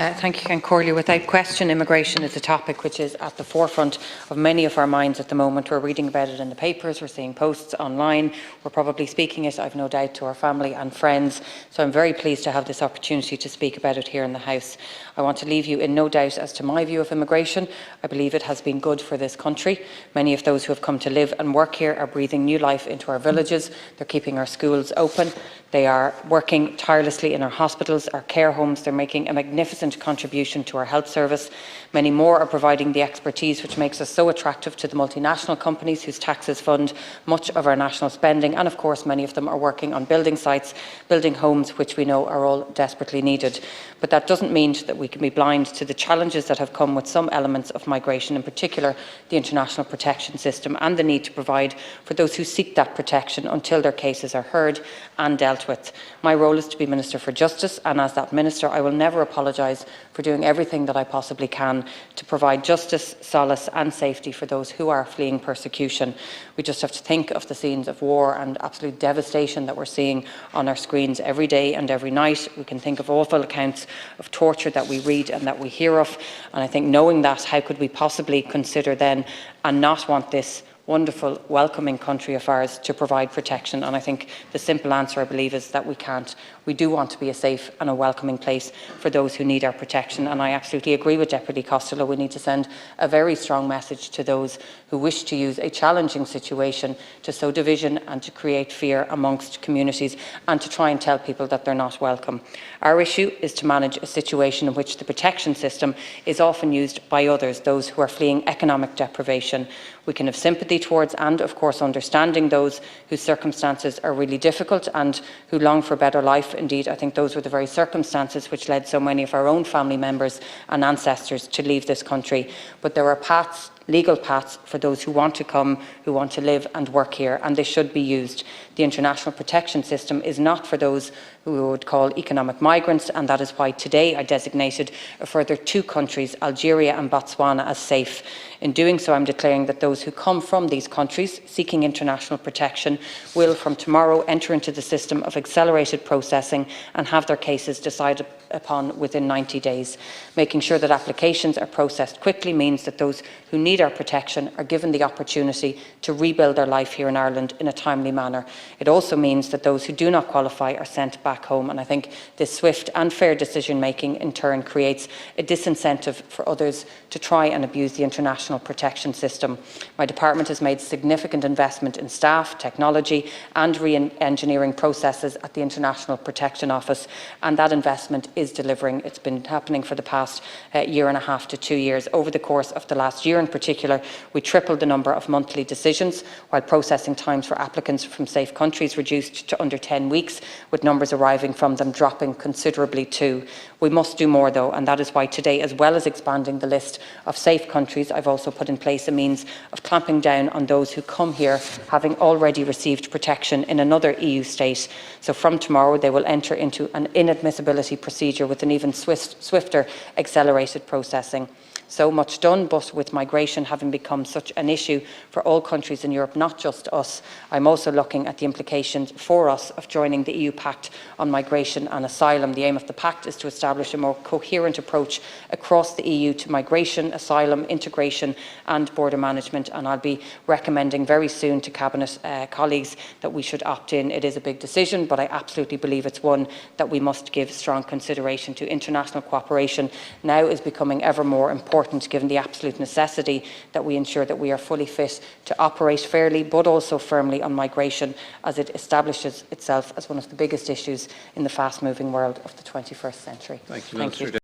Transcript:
Thank you, Ken Corley. Without question, immigration is a topic which is at the forefront of many of our minds at the moment. We're reading about it in the papers, we're seeing posts online, we're probably speaking it, I've no doubt, to our family and friends. So I'm very pleased to have this opportunity to speak about it here in the House. I want to leave you in no doubt as to my view of immigration. I believe it has been good for this country. Many of those who have come to live and work here are breathing new life into our villages. They're keeping our schools open. They are working tirelessly in our hospitals, our care homes. They're making a magnificent contribution to our health service. Many more are providing the expertise which makes us so attractive to the multinational companies whose taxes fund much of our national spending. And of course, many of them are working on building sites, building homes, which we know are all desperately needed. But that doesn't mean that we can be blind to the challenges that have come with some elements of migration, in particular the international protection system, and the need to provide for those who seek that protection until their cases are heard and dealt with. My role is to be Minister for Justice, and as that Minister I will never apologise for doing everything that I possibly can to provide justice, solace and safety for those who are fleeing persecution. We just have to think of the scenes of war and absolute devastation that we're seeing on our screens every day and every night. We can think of awful accounts of torture that we read and that we hear of, and I think, knowing that, how could we possibly consider then and not want this wonderful, welcoming country of ours to provide protection? And I think the simple answer, I believe, is that we can't. We do want to be a safe and a welcoming place for those who need our protection, and I absolutely agree with Deputy Costello. We need to send a very strong message to those who wish to use a challenging situation to sow division and to create fear amongst communities, and to try and tell people that they're not welcome. Our issue is to manage a situation in which the protection system is often used by others, those who are fleeing economic deprivation. We can have sympathy towards and, of course, understanding those whose circumstances are really difficult and who long for a better life. Indeed, I think those were the very circumstances which led so many of our own family members and ancestors to leave this country. But there are paths, legal paths, for those who want to come, who want to live and work here, and they should be used. The international protection system is not for those who we would call economic migrants, and that is why today I designated a further 2 countries, Algeria and Botswana, as safe. In doing so, I'm declaring that those who come from these countries seeking international protection will from tomorrow enter into the system of accelerated processing and have their cases decided upon within 90 days. Making sure that applications are processed quickly means that those who need our protection are given the opportunity to rebuild their life here in Ireland in a timely manner. It also means that those who do not qualify are sent back home, and I think this swift and fair decision making in turn creates a disincentive for others to try and abuse the international protection system. My department has made significant investment in staff, technology and re-engineering processes at the International Protection Office, and that investment is delivering. It's been happening for the past year and a half to 2 years. Over the course of the last year in particular, we tripled the number of monthly decisions, while processing times for applicants from safe countries reduced to under 10 weeks, with numbers arriving from them dropping considerably too. We must do more though, and that is why today, as well as expanding the list of safe countries, I've also put in place a means of clamping down on those who come here having already received protection in another EU state. So from tomorrow they will enter into an inadmissibility procedure with an even swifter accelerated processing. So much done, but with migration having become such an issue for all countries in Europe, not just us, I'm also looking at the implications for us of joining the EU Pact on Migration and Asylum. The aim of the Pact is to establish a more coherent approach across the EU to migration, asylum, integration and border management, and I'll be recommending very soon to Cabinet colleagues that we should opt in. It is a big decision, but I absolutely believe it's one that we must give strong consideration to. International cooperation now is becoming ever more important, given the absolute necessity that we ensure that we are fully fit to operate fairly but also firmly on migration, as it establishes itself as one of the biggest issues in the fast-moving world of the 21st century. Thank you.